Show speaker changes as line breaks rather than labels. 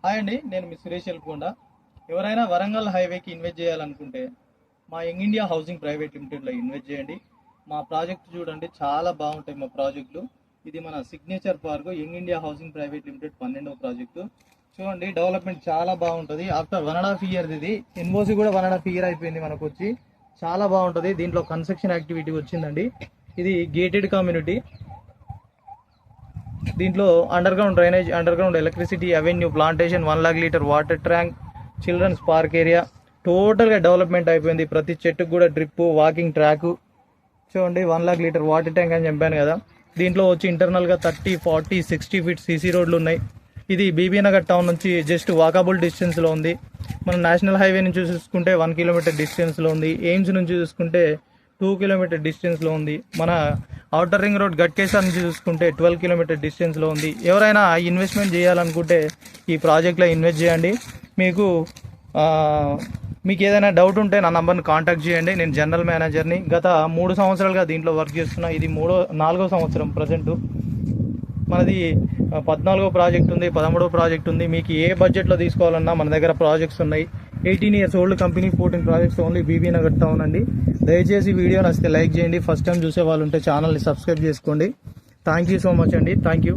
Hi అండి, నేను మీ సురేష్ ఎల్కొండ. ఎవరైనా వరంగల్ హైవేకి ఇన్వెస్ట్ చేయాలనుకుంటే మా యంగ్ ఇండియా హౌసింగ్ ప్రైవేట్ లిమిటెడ్లో ఇన్వెస్ట్ చేయండి. మా ప్రాజెక్ట్ చూడండి, చాలా బాగుంటాయి మా ప్రాజెక్టులు. ఇది మన signature park young India housing private limited 12వ ప్రాజెక్టు. చూడండి, డెవలప్మెంట్ చాలా బాగుంటుంది. ఆఫ్టర్ 1.5 years ఇది ఎన్ఓసి కూడా 1.5 years అయిపోయింది మనకు వచ్చి. చాలా బాగుంటుంది. దీంట్లో కన్స్ట్రక్షన్ యాక్టివిటీ వచ్చిందండి. ఇది గేటెడ్ కమ్యూనిటీ. దీంట్లో underground drainage, underground electricity, avenue, plantation, 1 lakh litre water tank, children's park area, టోటల్గా డెవలప్మెంట్ అయిపోయింది. ప్రతి చెట్టుకు కూడా డ్రిప్, వాకింగ్ ట్రాక్. చూడండి, 1 lakh లీటర్ వాటర్ ట్యాంక్ అని చెప్పాను కదా. దీంట్లో వచ్చి ఇంటర్నల్గా 30, 40, 60 feet సీసీ రోడ్లు ఉన్నాయి. ఇది బీబీ నగర్ టౌన్ నుంచి జస్ట్ వాకబుల్ డిస్టెన్స్లో ఉంది. మన నేషనల్ హైవే నుంచి చూసుకుంటే 1 kilometer డిస్టెన్స్లో ఉంది. ఎయిమ్స్ నుంచి చూసుకుంటే 2 kilometer డిస్టెన్స్లో ఉంది. మన ఔటర్ రింగ్ రోడ్ గట్కేసర్ నుంచి చూసుకుంటే 12 kilometer డిస్టెన్స్లో ఉంది. ఎవరైనా ఇన్వెస్ట్మెంట్ చేయాలనుకుంటే ఈ ప్రాజెక్ట్లో ఇన్వెస్ట్ చేయండి. మీకు ఏదైనా డౌట్ ఉంటే నా నంబర్ని కాంటాక్ట్ చేయండి. నేను జనరల్ మేనేజర్ని. గత 3 సంవత్సరాలుగా దీంట్లో వర్క్ చేస్తున్నా. ఇది 4వ సంవత్సరం ప్రజెంట్. మనది 14వ ప్రాజెక్ట్ ఉంది, 13వ ప్రాజెక్ట్ ఉంది. మీకు ఏ బడ్జెట్లో తీసుకోవాలన్నా మన దగ్గర ప్రాజెక్ట్స్ ఉన్నాయి. 18 years old company, 14 projects only BB Nagar town అండి. దయచేసి వీడియో నచ్చితే లైక్ చేయండి. ఫస్ట్ టైం చూసే వాళ్ళు ఉంటే ఛానల్ని సబ్స్క్రైబ్ చేసుకోండి. థ్యాంక్ యూ సో మచ్ అండి. Thank you.